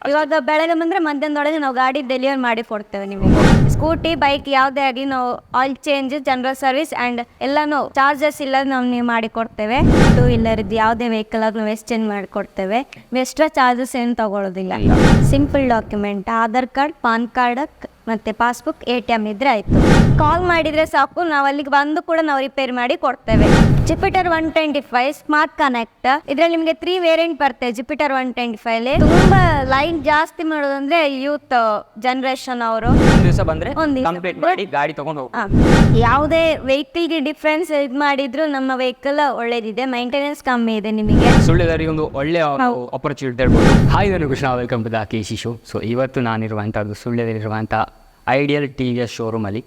ಇವಾಗ ಬೆಳಗ್ಗೆ ಬಂದರೆ ಮಧ್ಯಾಹ್ನದೊಳಗೆ ನಾವು ಗಾಡಿ ಡೆಲಿವರ್ ಮಾಡಿ ಕೊಡ್ತೇವೆ ನಿಮಗೆ. ಸ್ಕೂಟಿ ಬೈಕ್ ಯಾವುದೇ ಆಗಲಿ ನಾವು oil change general service and ಎಲ್ಲನೂ ಚಾರ್ಜಸ್ ಇಲ್ಲ ನಾವು ನೀವು ಮಾಡಿ ಕೊಡ್ತೇವೆ. ಟೂ ವೀಲರ್ ಇದು ಯಾವುದೇ ವೆಹಿಕಲ್ ಆಗಿ ನಾವು ಎಕ್ಸ್ಚೇಂಜ್ ಮಾಡಿ ಕೊಡ್ತೇವೆ. ಎಕ್ಸ್ಟ್ರಾ ಚಾರ್ಜಸ್ ಏನು ತಗೊಳ್ಳೋದಿಲ್ಲ. Simple document Aadhaar card, PAN card ಮತ್ತು ಪಾಸ್ಬುಕ್, ATM ಇದ್ರೆ ಆಯಿತು. ಕಾಲ್ ಮಾಡಿದರೆ ಸಾಕು, ನಾವು ಅಲ್ಲಿಗೆ ಬಂದು ಕೂಡ ನಾವು ರಿಪೇರಿ ಮಾಡಿ ಕೊಡ್ತೇವೆ. ಜುಪಿಟರ್ 125 ಸ್ಮಾರ್ಟ್ ಕನೆಕ್ಟ್, ಇದರಲ್ಲಿ ನಿಮಗೆ 3 ವೇರಿಯಂಟ್ ಬರ್ತದೆ. ಜುಪಿಟರ್ 125 ತುಂಬ ಲೈನ್ ಜಾಸ್ತಿ ಮಾಡೋದಂದ್ರೆ ಯೂತ್ ಜನರೇಷನ್ ಅವರು ಒಂದು ದಿವಸ ಬಂದ್ರೆ ಕಂಪ್ಲೀಟ್ ಮಾಡಿ ಗಾಡಿ ತಗೊಂಡು ಹೋಗ್ಬೋದು. ಯಾವುದೇ ವೆಹಿಕಲ್ಗೆ ಡಿಫ್ರೆನ್ಸ್ ಇದು ಮಾಡಿದ್ರು ನಮ್ಮ ವೆಹಿಕಲ್ ಒಳ್ಳೇದಿದೆ, ಮೈಂಟೆನೆನ್ಸ್ ಕಮ್ಮಿ ಇದೆ ನಿಮಗೆ. ಸುಳ್ಳ್ಯದವರಿಗೆ ಒಂದು ಒಳ್ಳೆಯ ಆಪರ್ಚುನಿಟಿ ಇರ್ಬೋದು. ಹಾಯ್ ನಾನು Krishna, welcome to the KC show. So ಇವತ್ತು ನಾನಿರುವಂಥದ್ದು ಸುಳ್ಳ್ಯದಲ್ಲಿರುವಂಥ ಐಡಿಯಲ್ TVS ಶೋರೂಮಲ್ಲಿ.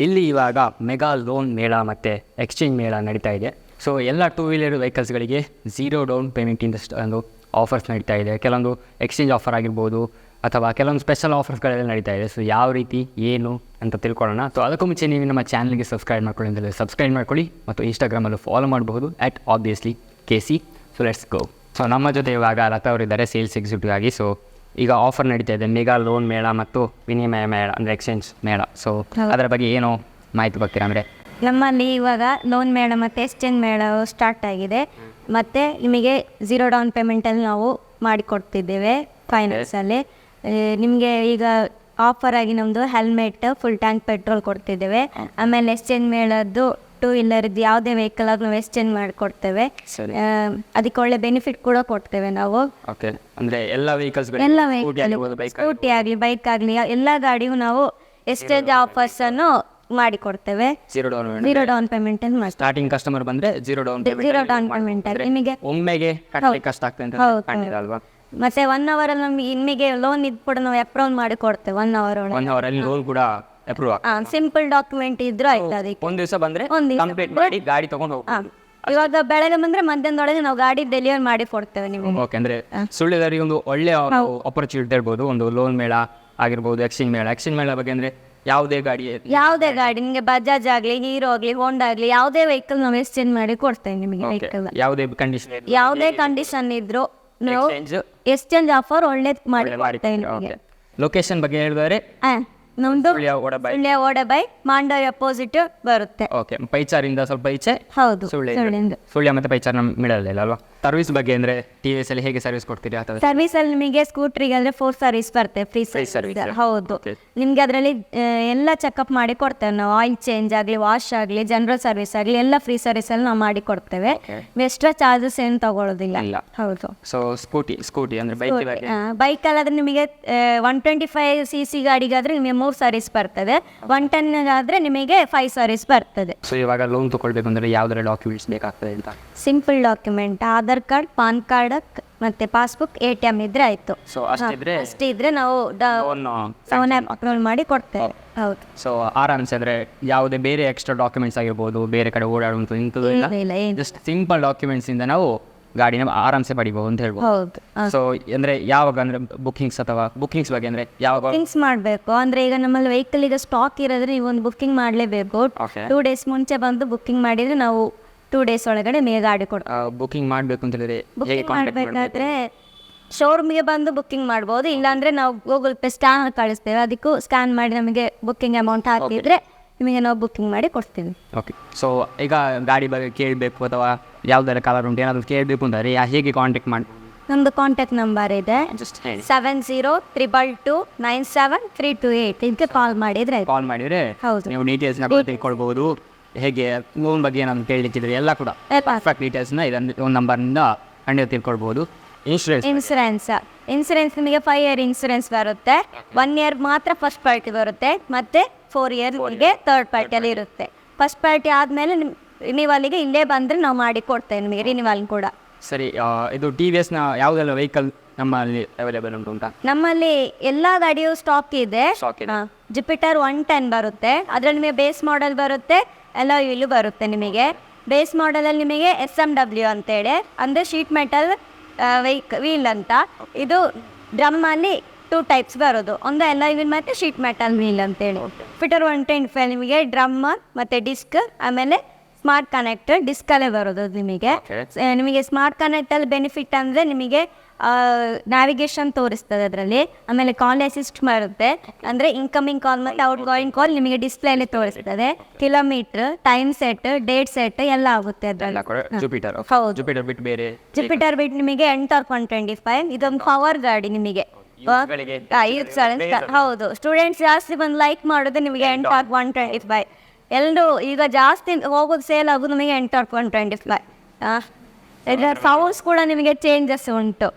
ಇಲ್ಲಿ ಇವಾಗ ಮೆಗಾ ಲೋನ್ ಮೇಳ ಮತ್ತು ಎಕ್ಸ್ಚೇಂಜ್ ಮೇಳ ನಡೀತಾ ಇದೆ. ಸೊ ಎಲ್ಲ 2 ವೀಲರ್ ವೆಹಿಕಲ್ಸ್ಗಳಿಗೆ 0 ಡೌನ್ ಪೇಮೆಂಟಿಂದ ಒಂದು ಆಫರ್ಸ್ ನಡೀತಾ ಇದೆ. ಕೆಲವೊಂದು ಎಕ್ಸ್ಚೇಂಜ್ ಆಫರ್ ಆಗಿರ್ಬೋದು ಅಥವಾ ಕೆಲವೊಂದು ಸ್ಪೆಷಲ್ ಆಫರ್ಸ್ಗಳೆಲ್ಲ ನಡೀತಾ ಇದೆ. ಸೊ ಯಾವ ರೀತಿ ಏನು ಅಂತ ತಿಳ್ಕೊಳ್ಳೋಣ. ಸೊ ಅದಕ್ಕೂ ಮುಂಚೆ ನೀವು ನಮ್ಮ ಚಾನಲ್ಗೆ ಸಬ್ಸ್ಕ್ರೈಬ್ ಮಾಡ್ಕೊಳ್ಳಿ ಅಂತೇಳಿ ಸಬ್ಸ್ಕ್ರೈಬ್ ಮಾಡ್ಕೊಳ್ಳಿ ಮತ್ತು ಇನ್ಸ್ಟಾಗ್ರಾಮಲ್ಲೂ ಫಾಲೋ ಮಾಡಬಹುದು @obviously KC. So let's go. So ನಮ್ಮ ಜೊತೆ ಇವಾಗ ಲತಾ ಅವರಿದ್ದಾರೆ ಸೇಲ್ಸ್ ಎಕ್ಸಿಕ್ಯೂಟಿವ್ ಆಗಿ. ಸೊ ಈಗ ಆಫರ್ ನಡೀತಾ ಇದೆ, ಮೆಗಾ ಲೋನ್ ಮೇಳ ಮತ್ತು ವಿನಿಮಯ ಮೇಳ ಅಂದರೆ ಎಕ್ಸ್ಚೇಂಜ್ ಮೇಳ. ಸೊ ಅದರ ಬಗ್ಗೆ ಏನೋ ಮಾಹಿತಿ ಬರ್ತೀರಾ ಅಂದರೆ? ನಮ್ಮಲ್ಲಿ ಇವಾಗ ಲೋನ್ ಮೇಳ ಮತ್ತು ಎಕ್ಸ್ಚೇಂಜ್ ಮೇಳ ಸ್ಟಾರ್ಟ್ ಆಗಿದೆ. ಮತ್ತು ನಿಮಗೆ 0 ಡೌನ್ ಪೇಮೆಂಟಲ್ಲಿ ನಾವು ಮಾಡಿಕೊಡ್ತಿದ್ದೇವೆ ಫೈನಾನ್ಸಲ್ಲಿ. ನಿಮಗೆ ಈಗ ಆಫರ್ ಆಗಿ ನಮ್ಮದು ಹೆಲ್ಮೆಟ್, ಫುಲ್ ಟ್ಯಾಂಕ್ ಪೆಟ್ರೋಲ್ ಕೊಡ್ತಿದ್ದೇವೆ. ಆಮೇಲೆ ಎಕ್ಸ್ಚೇಂಜ್ ಮೇಳದ್ದು 2 ವೀಲರ್ದು ಯಾವುದೇ ವೆಹಿಕಲ್ ಆಗಿ ನಾವು ಎಕ್ಸ್ಚೇಂಜ್ ಮಾಡಿಕೊಡ್ತೇವೆ. ಅದಕ್ಕೆ ಒಳ್ಳೆ ಬೆನಿಫಿಟ್ ಕೂಡ ಕೊಡ್ತೇವೆ ನಾವು. ಓಕೆ, ಅಂದರೆ ಎಲ್ಲ ವೆಹಿಕಲ್ಸ್, ಎಲ್ಲ ವೆಹಿಕಲ್, ಸ್ಕೂಟಿ ಆಗಲಿ ಬೈಕ್ ಆಗಲಿ ಎಲ್ಲ ಗಾಡಿಗೂ ನಾವು ಎಕ್ಸ್ಚೇಂಜ್ ಆಫರ್ಸನ್ನು ಮಾಡಿಕೊಡ್ತೇವೆ. 0 ಡೌನ್ ಪೇಮೆಂಟ್ ಅಂತ ಮಾಡಿ. ಸ್ಟಾರ್ಟಿಂಗ್ ಕಸ್ಟಮರ್ ಬಂದರೆ 0 ಡೌನ್ ಪೇಮೆಂಟ್ ಆಗಿ ನಿಮಗೆ ಒಮ್ಮೆಗೆ ಕಟ್ಟಲಿಕ್ಕೆ ಕಷ್ಟ ಆಗ್ತದೆ ಅಂತ ಅಲ್ವಾ? ಮತ್ತೆ 1 ಅವರಲ್ಲಿ ನಮಗೆ ನಿಮಗೆ ಲೋನ್ ಇದು ಕೂಡ ನಾವು ಅಪ್ರೂವ್ ಮಾಡಿ ಕೊಡ್ತೇವೆ 1 ಅವರ್ ಒಳಗೆ. 1 ಅವರಲ್ಲಿ ಲೋನ್ ಕೂಡ ಅಪ್ರೂವ್ ಆಗ್ತದೆ. ಸಿಂಪಲ್ ಡಾಕ್ಯುಮೆಂಟ್ ಇದ್ರೂ ಆಯ್ತು. ಅದಕ್ಕೆ ಒಂದು ದಿವಸ ಬಂದರೆ ಕಂಪ್ಲೀಟ್ ಮಾಡಿ ಗಾಡಿ ತಗೊಂಡು ಹೋಗ್ಬೋದು. ಇವಾಗ ಬೆಳಗ್ಗೆ ಬಂದರೆ ಮಧ್ಯಾಹ್ನದೊಳಗೆ ನಾವು ಗಾಡಿ ಡೆಲಿವರ್ ಮಾಡಿ ಕೊಡ್ತೇವೆ ನಿಮಗೆ. ಓಕೆ, ಅಂದರೆ ಸುಳ್ಳ್ಯದವರಿಗೆ ಒಂದು ಒಳ್ಳೆಯ ಆಪರ್ಚುನಿಟಿ ಇರ್ಬೋದು. ಒಂದು ಲೋನ್ ಮೇಳ ಆಗಿರ್ಬೋದು, ಎಕ್ಸ್ಚೇಂಜ್ ಮೇಳ. ಎಕ್ಸ್ಚೇಂಜ್ ಮೇಳ ಬಗ್ಗೆ ಅಂದರೆ ಯಾವುದೇ ಗಾಡಿ ನಿಮಗೆ ಬಜಾಜ್ ಆಗಲಿ, ಹೀರೋ ಆಗಲಿ, ಹೋಂಡಾ ಆಗಲಿ ಯಾವುದೇ ವೆಹಿಕಲ್ ನಾವು ಎಕ್ಸ್ಚೇಂಜ್ ಮಾಡಿ ಕೊಡ್ತೇವೆ ನಿಮಗೆ. ವೆಹಿಕಲ್ ಯಾವುದೇ ಕಂಡೀಷನ್ ಇದ್ರು ನಾವು ಎಕ್ಸ್ಚೇಂಜ್ ಆಫರ್ ಒಳ್ಳೇದು ಮಾಡಿ ಕೊಡ್ತೇವೆ ನಿಮಗೆ. ಲೊಕೇಶನ್ ಬಗ್ಗೆ ಹೇಳಿದರೆ ನಮ್ದು ಸುಳ್ಯ ಓಡಬೈ ಮಾಂಡವಿ ಅಪೋಸಿಟ್ ಬರುತ್ತೆ. ಓಕೆ, ಪೈಚಾರಿಂದ ಸ್ವಲ್ಪ ಈಚೆ. ಹೌದು, ಸುಳ್ಯ ಮತ್ತೆ ಪೈಚಾರ್ ನಮ್ಮ ಮಿಡಲ್ ಅಲ್ವಾ? ಸರ್ವಿಸ್ ಬಗ್ಗೆ ಅಂದರೆ TVS ಅಲ್ಲಿ ಹೇಗೆ ಸರ್ವಿಸ್ ಕೊಡ್ತೀರಿ? ಸರ್ವಿಸ್ ಅಲ್ಲಿ ನಿಮಗೆ ಸ್ಕೂಟ್ರಿಗೆ ಅಂದರೆ 4 ಸರ್ವಿಸ್ ಬರ್ತೇವೆ, ಫ್ರೀ ಸರ್ವಿಸ್. ಹೌದು, ನಿಮಗೆ ಅದರಲ್ಲಿ ಎಲ್ಲ ಚೆಕಪ್ ಮಾಡಿ ಕೊಡ್ತೇವೆ ನಾವು. ಆಯಿಲ್ ಚೇಂಜ್ ಆಗಲಿ, ವಾಶ್ ಆಗಲಿ, ಜನರಲ್ ಸರ್ವಿಸ್ ಆಗಲಿ ಎಲ್ಲ ಫ್ರೀ ಸರ್ವಿಸ್ ಅಲ್ಲಿ ನಾವು ಮಾಡಿ ಕೊಡ್ತೇವೆ. ಎಕ್ಸ್ಟ್ರಾ ಚಾರ್ಜಸ್ ಏನು ತಗೊಳ್ಳೋದಿಲ್ಲ. ಹೌದು. ಸೊ ಸ್ಕೂಟಿ ಅಂದರೆ ಬೈಕ್ ಅಲ್ಲಾದ್ರೆ ನಿಮಗೆ 125cc ಗಾಡಿಗಾದ್ರೆ ನಿಮಗೆ 3 ಸರ್ವಿಸ್ ಬರ್ತದೆ. 110 ಆದ್ರೆ ನಿಮಗೆ 5 ಸರ್ವಿಸ್ ಬರ್ತದೆ. ಸೊ ಇವಾಗ ಲೋನ್ ತಗೊಳ್ಬೇಕು ಅಂದರೆ ಯಾವ್ದಾರ ಡಾಕ್ಯುಮೆಂಟ್ಸ್ ಬೇಕಾಗ್ತದೆ ಅಂತ? Simple document Aadhaar card, PAN card ಮತ್ತೆ ಪಾಸ್ಬುಕ್, ATM ಇದ್ರೆ ಆಯ್ತು. ಸೊ ಅಷ್ಟಿದ್ರೆ ನಾವು ಅಪ್ರೂವಲ್ ಮಾಡಿ ಕೊಡ್ತೇವೆ. ಹೌದು. ಸೊ ಆರಾಮ್ಸೆ ಅಂದರೆ ಯಾವುದೇ ಬೇರೆ ಎಕ್ಸ್ಟ್ರಾ ಡಾಕ್ಯುಮೆಂಟ್ಸ್ ಆಗಿರ್ಬೋದು, ಬೇರೆ ಕಡೆ ಓಡಾಡುವಂಥ ಇಂಥದ್ದು ಇಲ್ಲ, ಜಸ್ಟ್ ಸಿಂಪಲ್ ಡಾಕ್ಯುಮೆಂಟ್ಸ್ ಇಂದ ನಾವು ಗಾಡಿನ ಆರಾಮ್ಸೆ ಪಡಿಬಹುದು ಅಂತ ಹೇಳ್ಬೋದು. ಹೌದು. ಸೊ ಅಂದರೆ ಯಾವಾಗ ಅಂದರೆ ಬುಕ್ಕಿಂಗ್ಸ್ ಅಥವಾ ಬುಕ್ಕಿಂಗ್ಸ್ ಬಗ್ಗೆ ಅಂದರೆ ಯಾವಾಗ ಬುಕ್ಕಿಂಗ್ಸ್ ಮಾಡಬೇಕು ಅಂದರೆ ಈಗ ನಮ್ಮಲ್ಲಿ ವೆಹಿಕಲ್ ಈಗ ಸ್ಟಾಕ್ ಇರೋದ್ರೆ ನೀವು ಒಂದು ಬುಕ್ಕಿಂಗ್ ಮಾಡಲೇಬೇಕು. 2 ಡೇಸ್ ಮುಂಚೆ ಬಂದು ಬುಕ್ಕಿಂಗ್ ಮಾಡಿದರೆ ನಾವು 2 ಡೇಸ್ ಒಳಗಡೆ ನೀವು ಗಾಡಿ ಕೊಡ್ತೀವಿ. ಬುಕ್ಕಿಂಗ್ ಮಾಡಬೇಕು ಅಂತ ಹೇಳಿದ್ರೆ ಬುಕ್ಕಿಂಗ್ ಮಾಡಬೇಕಾದ್ರೆ ಶೋರೂಮ್ಗೆ ಬಂದು ಬುಕ್ಕಿಂಗ್ ಮಾಡ್ಬೋದು. ಇಲ್ಲಾಂದರೆ ನಾವು ಗೂಗಲ್ ಪೇ ಸ್ಕ್ಯಾನ್ ಕಳಿಸ್ತೇವೆ, ಅದಕ್ಕೂ ಸ್ಕ್ಯಾನ್ ಮಾಡಿ ನಮಗೆ ಬುಕ್ಕಿಂಗ್ ಅಮೌಂಟ್ ಹಾಕಿದರೆ ನಿಮಗೆ ನಾವು ಬುಕ್ಕಿಂಗ್ ಮಾಡಿ ಕೊಡ್ತೀವಿ. ಓಕೆ. ಸೊ ಈಗ ಗಾಡಿ ಬಗ್ಗೆ ಕೇಳಬೇಕು ಅಥವಾ ಯಾವುದಾರ ಕಲರ್ ಉಂಟು ಏನಾದರೂ ಕೇಳಬೇಕು ಅಂದರೆ ಹೇಗೆ ಕಾಂಟ್ಯಾಕ್ಟ್ ಮಾಡಿ? ನಮ್ಮದು ಕಾಂಟ್ಯಾಕ್ಟ್ ನಂಬರ್ ಇದೆ 7032297328. ಇದಕ್ಕೆ ಕಾಲ್ ಮಾಡಿದರೆ ಹೌದು, ನೀವು ಡೀಟೇಲ್ಸ್ನ ತಿಳ್ಕೊಳ್ಬೋದು. ಹೇಗೆ ಲೋನ್ ಬಗ್ಗೆ ಏನಾದ್ರು ಕೇಳಲಿಕ್ಕಿದ್ರೆ ಎಲ್ಲ ಕೂಡ ಪರ್ಫೆಕ್ಟ್ ಡೀಟೇಲ್ಸ್ನ ಒಂದು ನಂಬರ್ನಿಂದ ಖಂಡಿತ ತಿಳ್ಕೊಳ್ಬೋದು. ಇನ್ಸೂರೆನ್ಸ್ ನಿಮಗೆ 5 ಇಯರ್ ಇನ್ಸೂರೆನ್ಸ್ ಬರುತ್ತೆ. 1 ಇಯರ್ ಮಾತ್ರ ಫಸ್ಟ್ ಪಾರ್ಟಿ ಬರುತ್ತೆ, ಮತ್ತೆ 4 ಇಯರ್ ನಿಮಗೆ ಥರ್ಡ್ ಪಾರ್ಟಿಯಲ್ಲಿ ಇರುತ್ತೆ. ಫಸ್ಟ್ ಪಾರ್ಟಿ ಆದಮೇಲೆ ರಿನಿವಲ್ಗೆ ಇಲ್ಲೇ ಬಂದರೆ ನಾವು ಮಾಡಿ ಕೊಡ್ತೇವೆ ನಿಮಗೆ ರಿನಿವಲ್ ಕೂಡ. ಸರಿ, ಇದು TVSನ ಯಾವುದೆಲ್ಲ ವೆಹಿಕಲ್ ನಮ್ಮಲ್ಲಿ ಅವೈಲೇಬಲ್ ಉಂಟು ಅಂತ? ನಮ್ಮಲ್ಲಿ ಎಲ್ಲ ಗಾಡಿಯು ಸ್ಟಾಕ್ ಇದೆ. ಜುಪಿಟರ್ 110 ಬರುತ್ತೆ, ಅದರಲ್ಲಿ ನಿಮಗೆ ಬೇಸ್ ಮಾಡೆಲ್ ಬರುತ್ತೆ, ಎಲ್ಲ ವೀಲು ಬರುತ್ತೆ. ನಿಮಗೆ ಬೇಸ್ ಮಾಡೆಲಲ್ಲಿ ನಿಮಗೆ SMW ಅಂತೇಳಿ ಅಂದರೆ ಶೀಟ್ ಮೆಟಲ್ ವೀಲ್ ಅಂತ. ಇದು ಡ್ರಮ್ಮಲ್ಲಿ 2 ಟೈಪ್ಸ್ ಬರೋದು, ಒಂದು ಎಲ್ಲ ವೀಲ್ ಮತ್ತು ಶೀಟ್ ಮೆಟಲ್ ವೀಲ್ ಅಂತೇಳಿ. ಜುಪಿಟರ್ 110 ನಿಮಗೆ ಡ್ರಮ್ ಮತ್ತು ಡಿಸ್ಕ್, ಆಮೇಲೆ ಸ್ಮಾರ್ಟ್ ಕನೆಕ್ಟರ್ ಡಿಸ್ಕಲ್ಲೇ ಬರೋದು ನಿಮಗೆ. ಸ್ಮಾರ್ಟ್ ಕನೆಕ್ಟಲ್ಲಿ ಬೆನಿಫಿಟ್ ಅಂದರೆ ನಿಮಗೆ ನ್ಯಾವಿಗೇಷನ್ ತೋರಿಸ್ತದೆ ಅದರಲ್ಲಿ. ಆಮೇಲೆ ಕಾಲ್ ಅಸಿಸ್ಟ್ ಬರುತ್ತೆ, ಅಂದರೆ ಇನ್ಕಮಿಂಗ್ ಕಾಲ್ ಮತ್ತು ಔಟ್ ಗೋಯಿಂಗ್ ಕಾಲ್ ನಿಮಗೆ ಡಿಸ್ಪ್ಲೇಲಿ ತೋರಿಸ್ತದೆ. Kilometre, time set, date set ಎಲ್ಲ ಆಗುತ್ತೆ ಅದರಲ್ಲಿ. ಜುಪಿಟರ್. ಹೌದು, ಜುಪಿಟರ್ ಬಿಟ್ಟು ಬೇರೆ ಜುಪಿಟರ್ ಬಿಟ್ಟು ನಿಮಗೆ ಎಂಟಾರ್ಕ್ 125 ಇದೊಂದು ಪವರ್ ಗಾಡಿ ನಿಮಗೆ. ಹೌದು, ಸ್ಟೂಡೆಂಟ್ಸ್ ಜಾಸ್ತಿ ಬಂದು ಲೈಕ್ ಮಾಡೋದು ನಿಮಗೆ ಎಂಟಾರ್ಕ್ 125. ಎಲ್ಲರೂ ಈಗ ಜಾಸ್ತಿ ಹೋಗೋದು ಸೇಲ್ ಆಗೋದು ನಿಮಗೆ ಎಂಟಾರ್ಕ್ 125. ಇದರ ಸೌಂಡ್ಸ್ ಕೂಡ ನಿಮಗೆ ಚೇಂಜಸ್ ಉಂಟು,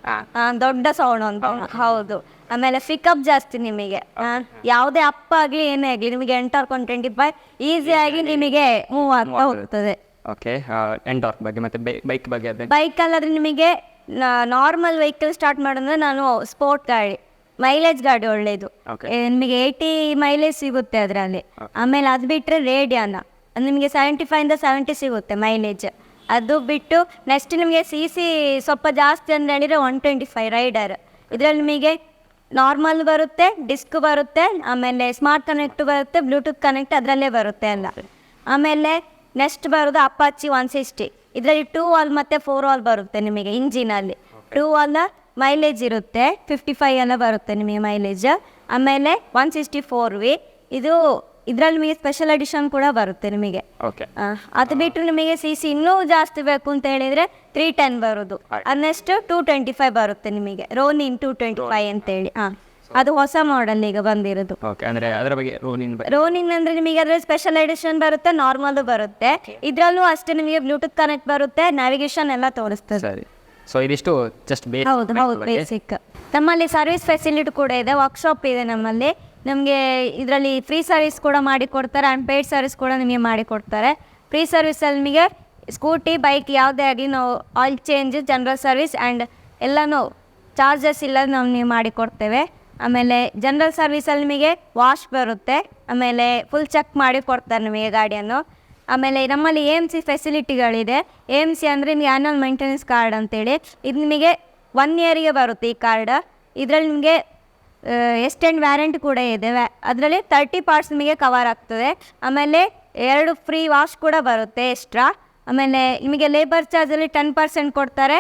ದೊಡ್ಡ ಸೌಂಡ್ ಅಂತ. ಹೌದು, ಆಮೇಲೆ ಪಿಕಪ್ ಜಾಸ್ತಿ ನಿಮಗೆ. ಯಾವುದೇ ಅಪ್ ಆಗಲಿ ಏನೇ ಆಗಲಿ ನಿಮಗೆ ಎಂಟಾರ್ಕ್ 125 ಈಸಿಯಾಗಿ ನಿಮಗೆ ಮೂವ್ ಆಗ್ತಾ ಹೋಗ್ತದೆ. ಓಕೆ, ಎಂಟಾರ್ಕ್ ಬಗ್ಗೆ ಮತ್ತೆ ಬೈಕ್ ಬಗ್ಗೆ ಅದೇ. ಬೈಕ್ ಅಲ್ಲಾದ್ರೆ ನಿಮಗೆ ನಾರ್ಮಲ್ ವೆಹಿಕಲ್ ಸ್ಟಾರ್ಟ್ ಮಾಡಿದ್ರೆ ನಾನು ಸ್ಪೋರ್ಟ್ ಗಾಡಿ, ಮೈಲೇಜ್ ಗಾಡಿ ಒಳ್ಳೆಯದು. ನಿಮಗೆ 80 ಮೈಲೇಜ್ ಸಿಗುತ್ತೆ ಅದರಲ್ಲಿ. ಆಮೇಲೆ ಅದು ಬಿಟ್ಟರೆ ರೇಡಿಯಾನ ನಿಮಗೆ 75 70 ಸಿಗುತ್ತೆ ಮೈಲೇಜ್. ಅದು ಬಿಟ್ಟು ನೆಕ್ಸ್ಟ್ ನಿಮಗೆ ಸಿ ಸ್ವಲ್ಪ ಜಾಸ್ತಿ ಅಂದರೆ ಹೇಳಿದರೆ 125 ರೈಡರ್. ಇದರಲ್ಲಿ ನಿಮಗೆ ನಾರ್ಮಲ್ ಬರುತ್ತೆ, ಡಿಸ್ಕ್ ಬರುತ್ತೆ, ಆಮೇಲೆ ಸ್ಮಾರ್ಟ್ ಕನೆಕ್ಟ್ ಬರುತ್ತೆ, ಬ್ಲೂಟೂತ್ ಕನೆಕ್ಟ್ ಅದರಲ್ಲೇ ಬರುತ್ತೆ ಎಲ್ಲ. ಆಮೇಲೆ ನೆಕ್ಸ್ಟ್ ಬರೋದು ಅಪಾಚಿ 160. ಇದರಲ್ಲಿ 2 ವಾಲ್ ಮತ್ತು 4 ವಾಲ್ ಬರುತ್ತೆ ನಿಮಗೆ ಇಂಜಿನಲ್ಲಿ. 2 ವಾಲ್ ಮೈಲೇಜ್ ಇರುತ್ತೆ 55 ಎಲ್ಲ ಬರುತ್ತೆ ನಿಮಗೆ ಮೈಲೇಜ್. ಆಮೇಲೆ 164V ಇದು, ಇದರಲ್ಲಿ ನಿಮಗೆ ಸ್ಪೆಷಲ್ ಎಡಿಷನ್ ಕೂಡ ಬರುತ್ತೆ ನಿಮಗೆ. ಅದು ಬಿಟ್ಟರೆ ನಿಮಗೆ ಸಿ ಇನ್ನೂ ಜಾಸ್ತಿ ಬೇಕು ಅಂತ ಹೇಳಿದರೆ 310 ಬರೋದು. ಅದು ನೆಕ್ಸ್ಟ್ 225 ಬರುತ್ತೆ ನಿಮಗೆ, ರೋನಿನ್ 225 ಅಂತೇಳಿ. ಅದು ಹೊಸ ಮಾಡೆಲ್ ಈಗ ಬಂದಿರೋದು. ಅಂದರೆ ಅದರ ಬಗ್ಗೆ ರೋನಿನ್ ಅಂದರೆ ನಿಮಗೆ ಅದರಲ್ಲಿ ಸ್ಪೆಷಲ್ ಎಡಿಷನ್ ಬರುತ್ತೆ, ನಾರ್ಮಲ್ ಬರುತ್ತೆ. ಇದರಲ್ಲೂ ಅಷ್ಟೇ ನಿಮಗೆ ಬ್ಲೂಟೂತ್ ಕನೆಕ್ಟ್ ಬರುತ್ತೆ, ನ್ಯಾವಿಗೇಷನ್ ಎಲ್ಲ ತೋರಿಸ್ತದೆ. ಸರಿ, ಸೊ ಇದಿಷ್ಟು ಜಸ್ಟ್ ಹೌದು ಬೇಸಿಕ್. ನಮ್ಮಲ್ಲಿ ಸರ್ವಿಸ್ ಫೆಸಿಲಿಟಿ ಕೂಡ ಇದೆ, ವರ್ಕ್ಶಾಪ್ ಇದೆ ನಮ್ಮಲ್ಲಿ. ನಮಗೆ ಇದರಲ್ಲಿ ಫ್ರೀ ಸರ್ವಿಸ್ ಕೂಡ ಮಾಡಿಕೊಡ್ತಾರೆ, ಆ್ಯಂಡ್ ಪೇಯ್ಡ್ ಸರ್ವಿಸ್ ಕೂಡ ನಿಮಗೆ ಮಾಡಿಕೊಡ್ತಾರೆ. ಫ್ರೀ ಸರ್ವಿಸಲ್ಲಿ ನಿಮಗೆ ಸ್ಕೂಟಿ, ಬೈಕ್ ಯಾವುದೇ ಆಗಲಿ ನಾವು oil change, general service and ಎಲ್ಲನೂ ಚಾರ್ಜಸ್ ಇಲ್ಲ ನಾವು ನೀವು ಮಾಡಿಕೊಡ್ತೇವೆ. ಆಮೇಲೆ ಜನರಲ್ ಸರ್ವಿಸಲ್ಲಿ ನಿಮಗೆ ವಾಶ್ ಬರುತ್ತೆ, ಆಮೇಲೆ ಫುಲ್ ಚೆಕ್ ಮಾಡಿ ಕೊಡ್ತಾರೆ ನಿಮಗೆ ಗಾಡಿಯನ್ನು. ಆಮೇಲೆ ನಮ್ಮಲ್ಲಿ AMC ಫೆಸಿಲಿಟಿಗಳಿದೆ. AMC ಅಂದರೆ ನಿಮಗೆ ಆ್ಯನ್ಯಲ್ ಮೇಂಟೆನೆನ್ಸ್ ಕಾರ್ಡ್ ಅಂತೇಳಿ, ಇದು ನಿಮಗೆ 1 ಇಯರಿಗೆ ಬರುತ್ತೆ ಈ ಕಾರ್ಡ್. ಇದರಲ್ಲಿ ನಿಮಗೆ ಎಕ್ಸ್ಟೆಂಡ್ ವ್ಯಾರಂಟಿ ಕೂಡ ಇದೆ, ಅದರಲ್ಲಿ 30 ಪಾರ್ಟ್ಸ್ ನಿಮಗೆ ಕವರ್ ಆಗ್ತದೆ. ಆಮೇಲೆ 2 ಫ್ರೀ ವಾಶ್ ಕೂಡ ಬರುತ್ತೆ ಎಕ್ಸ್ಟ್ರಾ. ಆಮೇಲೆ ನಿಮಗೆ ಲೇಬರ್ ಚಾರ್ಜಲ್ಲಿ 10% ಕೊಡ್ತಾರೆ,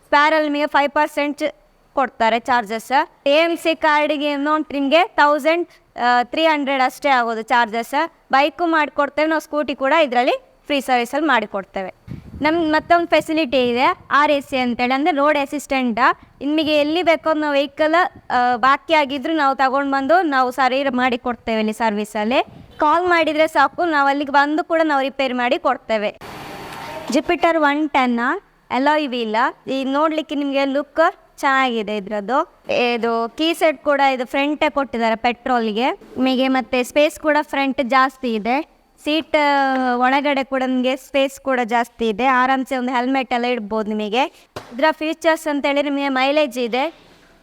ಸ್ಪ್ಯಾರಲ್ಲಿ ನಿಮಗೆ 5% ಕೊಡ್ತಾರೆ ಚಾರ್ಜಸ್. AMC ಕಾರ್ಡಿಗೆ ಅಮೌಂಟ್ ನಿಮಗೆ 1300 ಅಷ್ಟೇ ಆಗೋದು ಚಾರ್ಜಸ್. ಬೈಕು ಮಾಡಿಕೊಡ್ತೇವೆ ನಾವು, ಸ್ಕೂಟಿ ಕೂಡ ಇದರಲ್ಲಿ ಫ್ರೀ ಸರ್ವಿಸಲ್ಲಿ ಮಾಡಿಕೊಡ್ತೇವೆ. ನಮ್ಗೆ ಮತ್ತೊಂದು ಫೆಸಿಲಿಟಿ ಇದೆ RAC ಅಂತೇಳಿ, ಅಂದರೆ ರೋಡ್ ಅಸಿಸ್ಟೆಂಟ. ನಿಮಗೆ ಎಲ್ಲಿ ಬೇಕೋ ನಾವು ವೆಹಿಕಲ್ ಬಾಕಿ ಆಗಿದ್ರು ನಾವು ತಗೊಂಡು ಬಂದು ನಾವು ಸರಿ ಮಾಡಿ ಕೊಡ್ತೇವೆ ಇಲ್ಲಿ ಸರ್ವಿಸಲ್ಲಿ. ಕಾಲ್ ಮಾಡಿದರೆ ಸಾಕು, ನಾವು ಅಲ್ಲಿಗೆ ಬಂದು ಕೂಡ ನಾವು ರಿಪೇರಿ ಮಾಡಿ ಕೊಡ್ತೇವೆ. ಜುಪಿಟರ್ 110 ಅಲಾಯ್ ವೀಲ್, ಈಗ ನೋಡಲಿಕ್ಕೆ ನಿಮಗೆ ಲುಕ್ ಚೆನ್ನಾಗಿದೆ ಇದರದ್ದು. ಇದು ಕೀ ಸೆಟ್ ಕೂಡ ಇದು ಫ್ರಂಟೇ ಕೊಟ್ಟಿದ್ದಾರೆ ಪೆಟ್ರೋಲ್ಗೆ ನಿಮಗೆ, ಮತ್ತು ಸ್ಪೇಸ್ ಕೂಡ ಫ್ರಂಟ್ ಜಾಸ್ತಿ ಇದೆ. ಸೀಟ್ ಒಳಗಡೆ ಕೂಡ ನಿಮಗೆ ಸ್ಪೇಸ್ ಕೂಡ ಜಾಸ್ತಿ ಇದೆ, ಆರಾಮ್ಸೆ ಒಂದು ಹೆಲ್ಮೆಟ್ ಎಲ್ಲ ಇಡ್ಬೋದು ನಿಮಗೆ. ಇದರ ಫೀಚರ್ಸ್ ಅಂತೇಳಿ ನಿಮಗೆ ಮೈಲೇಜ್ ಇದೆ,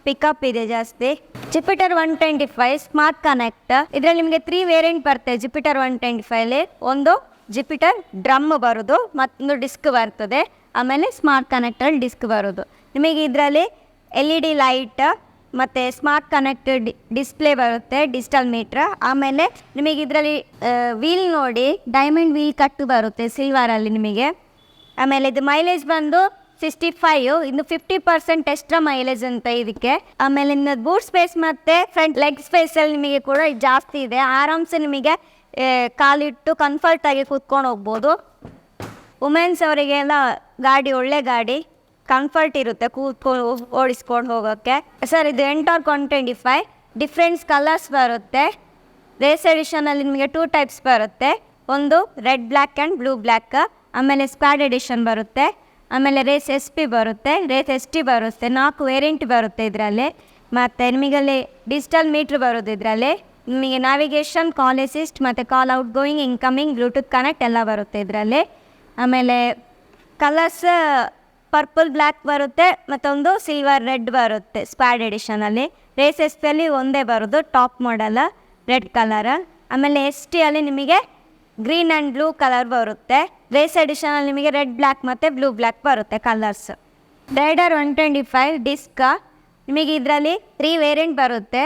ಪಿಕಪ್ ಇದೆ ಜಾಸ್ತಿ. ಜುಪಿಟರ್ 125 ಸ್ಮಾರ್ಟ್ ಕನೆಕ್ಟ್, ಇದರಲ್ಲಿ ನಿಮಗೆ 3 ವೇರಿಯಂಟ್ ಬರ್ತದೆ ಜುಪಿಟರ್ 125. ಒಂದು ಜುಪಿಟರ್ ಡ್ರಮ್ ಬರೋದು, ಮತ್ತೊಂದು ಡಿಸ್ಕ್ ಬರ್ತದೆ, ಆಮೇಲೆ ಸ್ಮಾರ್ಟ್ ಕನೆಕ್ಟಲ್ಲಿ ಡಿಸ್ಕ್ ಬರೋದು. ನಿಮಗೆ ಇದರಲ್ಲಿ LED ಲೈಟ್ ಮತ್ತು ಸ್ಮಾರ್ಟ್ ಕನೆಕ್ಟೆಡ್ ಡಿಸ್ಪ್ಲೇ ಬರುತ್ತೆ, ಡಿಜಿಟಲ್ ಮೀಟ್ರ್. ಆಮೇಲೆ ನಿಮಗೆ ಇದರಲ್ಲಿ ವೀಲ್ ನೋಡಿ ಡೈಮಂಡ್ ವೀಲ್ ಕಟ್ಟು ಬರುತ್ತೆ ಸಿಲ್ವರಲ್ಲಿ ನಿಮಗೆ. ಆಮೇಲೆ ಇದು ಮೈಲೇಜ್ ಬಂದು 65, ಇನ್ನು 50% ಎಕ್ಸ್ಟ್ರಾ ಮೈಲೇಜ್ ಅಂತ ಇದಕ್ಕೆ. ಆಮೇಲೆ ಇನ್ನು ಬೂಟ್ ಸ್ಪೇಸ್ ಮತ್ತು ಫ್ರಂಟ್ ಲೆಗ್ ಸ್ಪೇಸಲ್ಲಿ ನಿಮಗೆ ಕೂಡ ಜಾಸ್ತಿ ಇದೆ, ಆರಾಮ್ಸೆ ನಿಮಗೆ ಕಾಲಿಟ್ಟು ಕಂಫರ್ಟಾಗಿ ಕೂತ್ಕೊಂಡು ಹೋಗ್ಬೋದು. ವುಮೆನ್ಸ್ ಅವರಿಗೆಲ್ಲ ಗಾಡಿ ಒಳ್ಳೆ ಗಾಡಿ, ಕಂಫರ್ಟ್ ಇರುತ್ತೆ ಕೂತ್ಕೊಂಡು ಓಡಿಸ್ಕೊಂಡು ಹೋಗೋಕ್ಕೆ. ಸರ್ ಇದು ಎಂಟಾರ್ಕ್ 125 ಡಿಫ್ರೆಂಟ್ಸ್ ಕಲರ್ಸ್ ಬರುತ್ತೆ. ರೇಸ್ ಎಡಿಷನಲ್ಲಿ ನಿಮಗೆ 2 ಟೈಪ್ಸ್ ಬರುತ್ತೆ, ಒಂದು red black and blue black. ಆಮೇಲೆ ಸ್ಕ್ವಾಡ್ ಎಡಿಷನ್ ಬರುತ್ತೆ, ಆಮೇಲೆ ರೇಸ್ SP ಬರುತ್ತೆ, ರೇಸ್ ST ಬರುತ್ತೆ. 4 ವೇರಿಯಂಟ್ ಬರುತ್ತೆ ಇದರಲ್ಲಿ. ಮತ್ತು ನಿಮಗಲ್ಲಿ ಡಿಜಿಟಲ್ ಮೀಟ್ರ್ ಬರೋದು ಇದರಲ್ಲಿ. ನಿಮಗೆ ನ್ಯಾವಿಗೇಷನ್, ಕಾಲ್ ಅಸಿಸ್ಟ್ ಮತ್ತು call out going, incoming, Bluetooth connect ಎಲ್ಲ ಬರುತ್ತೆ ಇದರಲ್ಲಿ. ಆಮೇಲೆ ಕಲರ್ಸ್ ಪರ್ಪಲ್ ಬ್ಲ್ಯಾಕ್ ಬರುತ್ತೆ, ಮತ್ತೊಂದು ಸಿಲ್ವರ್ ರೆಡ್ ಬರುತ್ತೆ ಸ್ಕ್ವಾಡ್ ಎಡಿಷನಲ್ಲಿ. ರೇಸ್ SPಯಲ್ಲಿ ಒಂದೇ ಬರೋದು ಟಾಪ್ ಮಾಡೆಲ್ ರೆಡ್ ಕಲರ್. ಆಮೇಲೆ ST ಅಲ್ಲಿ ನಿಮಗೆ ಗ್ರೀನ್ ಆ್ಯಂಡ್ ಬ್ಲೂ ಕಲರ್ ಬರುತ್ತೆ. ರೇಸ್ ಎಡಿಷನಲ್ಲಿ ನಿಮಗೆ ರೆಡ್ ಬ್ಲ್ಯಾಕ್ ಮತ್ತು ಬ್ಲೂ ಬ್ಲ್ಯಾಕ್ ಬರುತ್ತೆ ಕಲರ್ಸ್. ರೈಡರ್ 125 ಡಿಸ್ಕ್, ನಿಮಗೆ ಇದರಲ್ಲಿ 3 ವೇರಿಯಂಟ್ ಬರುತ್ತೆ.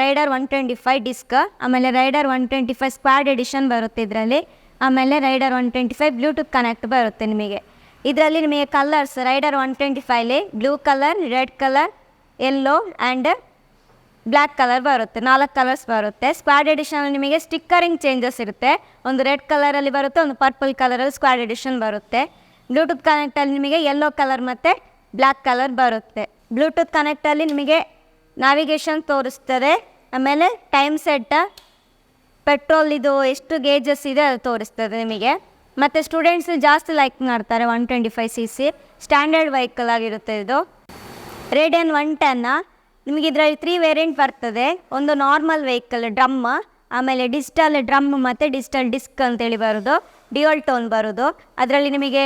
ರೈಡರ್ 125 ಡಿಸ್ಕ್, ಆಮೇಲೆ ರೈಡರ್ 125 ಸ್ಕ್ವಾಡ್ ಎಡಿಷನ್ ಬರುತ್ತೆ ಇದರಲ್ಲಿ. ಆಮೇಲೆ ರೈಡರ್ 125 ಬ್ಲೂಟೂತ್ ಕನೆಕ್ಟ್ ಬರುತ್ತೆ ನಿಮಗೆ. ಇದರಲ್ಲಿ ನಿಮಗೆ colours rider 125 blue colour, red colour, yellow and black colour ಬರುತ್ತೆ. 4 ಕಲರ್ಸ್ ಬರುತ್ತೆ. ಸ್ಕ್ವಾಡ್ ಎಡಿಷನಲ್ಲಿ ನಿಮಗೆ ಸ್ಟಿಕ್ಕರಿಂಗ್ ಚೇಂಜಸ್ ಇರುತ್ತೆ. ಒಂದು ರೆಡ್ ಕಲರಲ್ಲಿ ಬರುತ್ತೆ, ಒಂದು ಪರ್ಪಲ್ ಕಲರಲ್ಲಿ ಸ್ಕ್ವಾಡ್ ಎಡಿಷನ್ ಬರುತ್ತೆ. ಬ್ಲೂಟೂತ್ ಕನೆಕ್ಟಲ್ಲಿ ನಿಮಗೆ ಯೆಲ್ಲೋ ಕಲರ್ ಮತ್ತು ಬ್ಲ್ಯಾಕ್ ಕಲರ್ ಬರುತ್ತೆ. ಬ್ಲೂಟೂತ್ ಕನೆಕ್ಟಲ್ಲಿ ನಿಮಗೆ ನ್ಯಾವಿಗೇಷನ್ ತೋರಿಸ್ತದೆ, ಆಮೇಲೆ ಟೈಮ್ ಸೆಟ್, ಪೆಟ್ರೋಲ್ ಇದು ಎಷ್ಟು ಗೇಜಸ್ ಇದೆ ಅದು ತೋರಿಸ್ತದೆ ನಿಮಗೆ. ಮತ್ತು ಸ್ಟೂಡೆಂಟ್ಸ್ ಜಾಸ್ತಿ ಲೈಕ್ ಮಾಡ್ತಾರೆ 125cc ಸ್ಟ್ಯಾಂಡರ್ಡ್ ವೆಹಿಕಲ್ ಆಗಿರುತ್ತೆ ಇದು. ರೇಡಿಯನ್ 110 ನಿಮಗೆ ಇದರಲ್ಲಿ 3 ವೇರಿಯಂಟ್ ಬರ್ತದೆ. ಒಂದು ನಾರ್ಮಲ್ ವೆಹಿಕಲ್ ಡ್ರಮ್, ಆಮೇಲೆ ಡಿಜಿಟಲ್ ಡ್ರಮ್ ಮತ್ತು ಡಿಜಿಟಲ್ ಡಿಸ್ಕ್ ಅಂತೇಳಿ ಬರೋದು, ಡ್ಯುಯಲ್ ಟೋನ್ ಬರೋದು. ಅದರಲ್ಲಿ ನಿಮಗೆ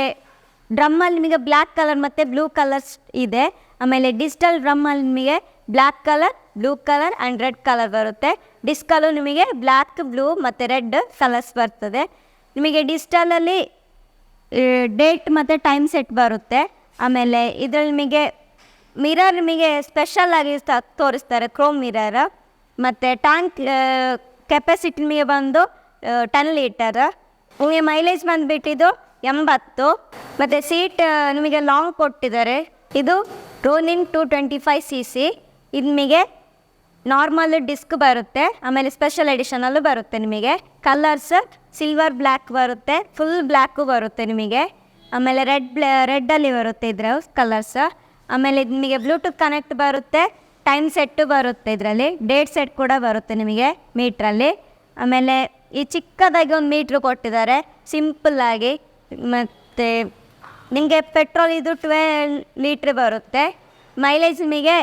ಡ್ರಮ್ಮಲ್ಲಿ ನಿಮಗೆ ಬ್ಲ್ಯಾಕ್ ಕಲರ್ ಮತ್ತು ಬ್ಲೂ ಕಲರ್ಸ್ ಇದೆ. ಆಮೇಲೆ ಡಿಜಿಟಲ್ ಡ್ರಮ್ಮಲ್ಲಿ ನಿಮಗೆ black colour, blue colour and red colour ಬರುತ್ತೆ. ಡಿಸ್ಕಲ್ಲೂ ನಿಮಗೆ ಬ್ಲ್ಯಾಕ್, ಬ್ಲೂ ಮತ್ತು ರೆಡ್ ಕಲರ್ಸ್ ಬರ್ತದೆ. ನಿಮಗೆ ಡಿಜಿಟಲಲ್ಲಿ ಡೇಟ್ ಮತ್ತು ಟೈಮ್ ಸೆಟ್ ಬರುತ್ತೆ. ಆಮೇಲೆ ಇದರಲ್ಲಿ ನಿಮಗೆ ಮಿರರ್ ನಿಮಗೆ ಸ್ಪೆಷಲಾಗಿ ತೋರಿಸ್ತಾರೆ, ಕ್ರೋಮ್ ಮಿರರ್. ಮತ್ತು ಟ್ಯಾಂಕ್ ಕೆಪಾಸಿಟಿ ನಿಮಗೆ ಬಂದು 10 ಲೀಟರ್. ನಿಮಗೆ ಮೈಲೇಜ್ ಬಂದುಬಿಟ್ಟಿದ್ದು 80. ಮತ್ತು ಸೀಟ್ ನಿಮಗೆ ಲಾಂಗ್ ಕೊಟ್ಟಿದ್ದಾರೆ. ಇದು ರೋನಿನ್ 225cc. ಇದು ನಿಮಗೆ ನಾರ್ಮಲ್ ಡಿಸ್ಕ್ ಬರುತ್ತೆ, ಆಮೇಲೆ ಸ್ಪೆಷಲ್ ಎಡಿಷನಲ್ಲೂ ಬರುತ್ತೆ. ನಿಮಗೆ ಕಲರ್ಸ್ ಸಿಲ್ವರ್ ಬ್ಲ್ಯಾಕ್ ಬರುತ್ತೆ, ಫುಲ್ ಬ್ಲ್ಯಾಕು ಬರುತ್ತೆ ನಿಮಗೆ. ಆಮೇಲೆ ರೆಡ್ಡಲ್ಲಿ ಬರುತ್ತೆ ಇದರ ಕಲರ್ಸ್. ಆಮೇಲೆ ಇದು ನಿಮಗೆ ಬ್ಲೂಟೂತ್ ಕನೆಕ್ಟ್ ಬರುತ್ತೆ, ಟೈಮ್ ಸೆಟ್ಟು ಬರುತ್ತೆ, ಇದರಲ್ಲಿ ಡೇಟ್ ಸೆಟ್ ಕೂಡ ಬರುತ್ತೆ ನಿಮಗೆ ಮೀಟ್ರಲ್ಲಿ. ಆಮೇಲೆ ಈ ಚಿಕ್ಕದಾಗಿ ಒಂದು ಮೀಟ್ರ್ ಕೊಟ್ಟಿದ್ದಾರೆ ಸಿಂಪಲ್ಲಾಗಿ. ಮತ್ತು ನಿಮಗೆ ಪೆಟ್ರೋಲ್ ಇದು 12 ಲೀಟ್ರ್ ಬರುತ್ತೆ. ಮೈಲೇಜ್ ನಿಮಗೆ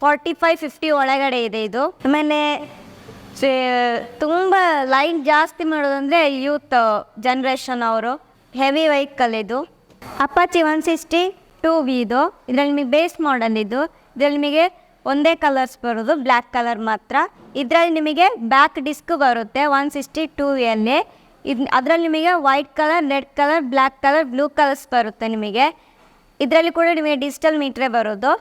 45-50 ಒಳಗಡೆ ಇದೆ ಇದು. ಆಮೇಲೆ ತುಂಬ ಲೈನ್ ಜಾಸ್ತಿ ಮಾಡೋದಂದರೆ ಯೂತ್ ಜನ್ರೇಷನ್ ಅವರು. ಹೆವಿ ವೆಹಿಕಲ್ ಇದು. ಅಪಾಚಿ 160 ಇದು. ಇದರಲ್ಲಿ ನಿಮಗೆ ಬೇಸ್ ಮಾಡಲ್ ಇದು. ಇದರಲ್ಲಿ ನಿಮಗೆ ಒಂದೇ ಕಲರ್ಸ್ ಬರೋದು, ಬ್ಲ್ಯಾಕ್ ಕಲರ್ ಮಾತ್ರ. ಇದರಲ್ಲಿ ನಿಮಗೆ ಬ್ಯಾಕ್ ಡಿಸ್ಕ್ ಬರುತ್ತೆ 160 ಅದರಲ್ಲಿ ನಿಮಗೆ white colour, red colour, black colour, blue colours ಬರುತ್ತೆ ನಿಮಗೆ. ಇದರಲ್ಲಿ ಕೂಡ ನಿಮಗೆ ಡಿಜಿಟಲ್ ಮೀಟ್ರೇ ಬರೋದು.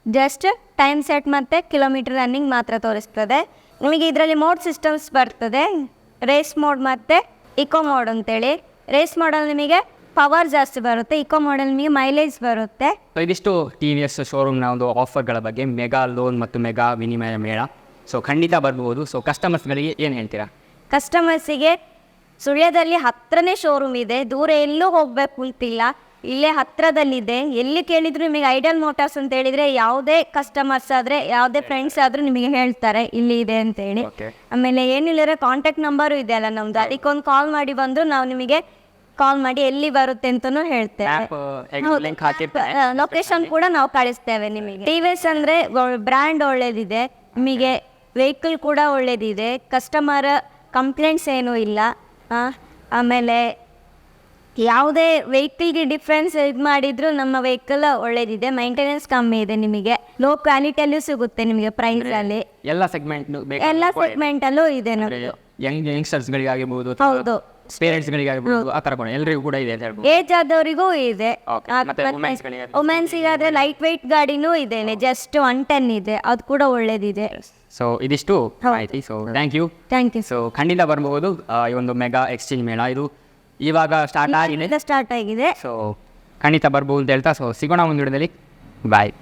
ಜಸ್ಟ್ ಟೈಮ್ ಸೆಟ್ ಮತ್ತು ಕಿಲೋಮೀಟರ್ ರನ್ನಿಂಗ್ ಮಾತ್ರ ತೋರಿಸ್ತದೆ ನಿಮಗೆ. ಇದರಲ್ಲಿ ಮೋಡ್ ಸಿಸ್ಟಮ್ಸ್ ಬರ್ತದೆ, ರೇಸ್ ಮೋಡ್ ಮತ್ತು ಇಕೋ ಮೋಡ್ ಅಂತೇಳಿ. ರೇಸ್ ಮೋಡಲ್ಲಿ ನಿಮಗೆ ಪವರ್ ಜಾಸ್ತಿ ಬರುತ್ತೆ, ಇಕೋ ಮೋಡಲ್ಲಿ ನಿಮಗೆ ಮೈಲೇಜ್ ಬರುತ್ತೆ. ಸೊ ಇದಿಷ್ಟು TVS ಶೋರೂಮ್ನ ಒಂದು ಆಫರ್ಗಳ ಬಗ್ಗೆ, ಮೆಗಾ ಲೋನ್ ಮತ್ತು ಮೆಗಾ ವಿನಿಮಯ ಮೇಳ. ಸೊ ಖಂಡಿತ ಬರ್ಬೋದು. ಸೊ ಕಸ್ಟಮರ್ಸ್ಗಳಿಗೆ ಏನು ಹೇಳ್ತೀರಾ? ಕಸ್ಟಮರ್ಸಿಗೆ ಸುಳ್ಯದಲ್ಲಿ ಹತ್ರನೇ ಶೋರೂಮ್ ಇದೆ, ದೂರ ಎಲ್ಲೂ ಹೋಗಬೇಕು ಅಂತಿಲ್ಲ, ಇಲ್ಲೇ ಹತ್ರದಲ್ಲಿದೆ. ಎಲ್ಲಿ ಕೇಳಿದ್ರು ನಿಮಗೆ ಐಡಲ್ ಮೋಟಾರ್ಸ್ ಅಂತ ಹೇಳಿದರೆ ಯಾವುದೇ ಕಸ್ಟಮರ್ಸ್ ಆದರೆ, ಯಾವುದೇ ಫ್ರೆಂಡ್ಸ್ ಆದರೂ ನಿಮಗೆ ಹೇಳ್ತಾರೆ ಇಲ್ಲಿ ಇದೆ ಅಂತೇಳಿ. ಆಮೇಲೆ ಏನಿಲ್ಲರೆ ಕಾಂಟ್ಯಾಕ್ಟ್ ನಂಬರು ಇದೆ ಅಲ್ಲ ನಮ್ಮದು, ಅದಕ್ಕೊಂದು ಕಾಲ್ ಮಾಡಿ ಬಂದರೂ ನಾವು ನಿಮಗೆ ಕಾಲ್ ಮಾಡಿ ಎಲ್ಲಿ ಬರುತ್ತೆ ಅಂತಲೂ ಹೇಳ್ತೇವೆ. ಲೊಕೇಶನ್ ಕೂಡ ನಾವು ಕಳಿಸ್ತೇವೆ ನಿಮಗೆ. TVS ಅಂದರೆ ಬ್ರ್ಯಾಂಡ್ ಒಳ್ಳೇದಿದೆ, ನಿಮಗೆ ವೆಹಿಕಲ್ ಕೂಡ ಒಳ್ಳೇದಿದೆ, ಕಸ್ಟಮರ್ ಕಂಪ್ಲೇಂಟ್ಸ್ ಏನೂ ಇಲ್ಲ. ಆಮೇಲೆ ಯಾವುದೇ ವೆಹಿಕಲ್ಗೆ ಡಿಫ್ರೆನ್ಸ್ ಇದು ಮಾಡಿದ್ರು ನಮ್ಮ ವೆಹಿಕಲ್ ಒಳ್ಳೇದಿದೆ, ಮೈಂಟೆನೆನ್ಸ್ ಕಮ್ಮಿ ಇದೆ, ನಿಮಗೆ ಲೋ ಕ್ವಾಲಿಟಿಯಲ್ಲೂ ಸಿಗುತ್ತೆ ನಿಮಗೆ ಪ್ರೈಸಲ್ಲಿ. ಎಲ್ಲ ಸೆಗ್ಮೆಂಟಲ್ಲೂ ಇದೆ ನಮ್ಮದು. ಯಂಗ್ಸ್ಟರ್ಸ್ಗಳಿಗಾಗಿರ್ಬೋದು, ಹೌದು, ಪೇರೆಂಟ್ಸ್ಗಳಿಗಾಗಿರ್ಬೋದು, ಆ ಥರ ಕೂಡ ಎಲ್ಲರಿಗೂ ಕೂಡ ಇದೆ ಅಂತ ಹೇಳ್ಬೋದು. ಏಜ್ ಆದವರಿಗೂ ಇದೆ. ವುಮೆನ್ಸಿಗಾದರೆ ಲೈಟ್ ವೆಯ್ಟ್ ಗಾಡಿನೂ ಇದೆ, ಜಸ್ಟ್ 110 ಇದೆ, ಅದು ಕೂಡ ಒಳ್ಳೇದಿದೆ. ಸೊ ಇದಿಷ್ಟು ಆಯ್ತು. So thank you. ಸೊ ಖಂಡಿತ ಬರ್ಬೋದು. ಈ ಒಂದು ಮೆಗಾ ಎಕ್ಸ್ಚೇಂಜ್ ಮೇಳ ಇದು ಇವಾಗ ಸ್ಟಾರ್ಟ್ ಆಗಿದೆ. ಸ್ಟಾರ್ಟ್ ಆಗಿದೆ. ಸೊ ಖಂಡಿತ ಬರ್ಬೋದು ಅಂತ ಹೇಳ್ತಾ, ಸೊ ಸಿಗೋಣ ಒಂದು ವಿಡಿಯೋದಲ್ಲಿ. ಬಾಯ್.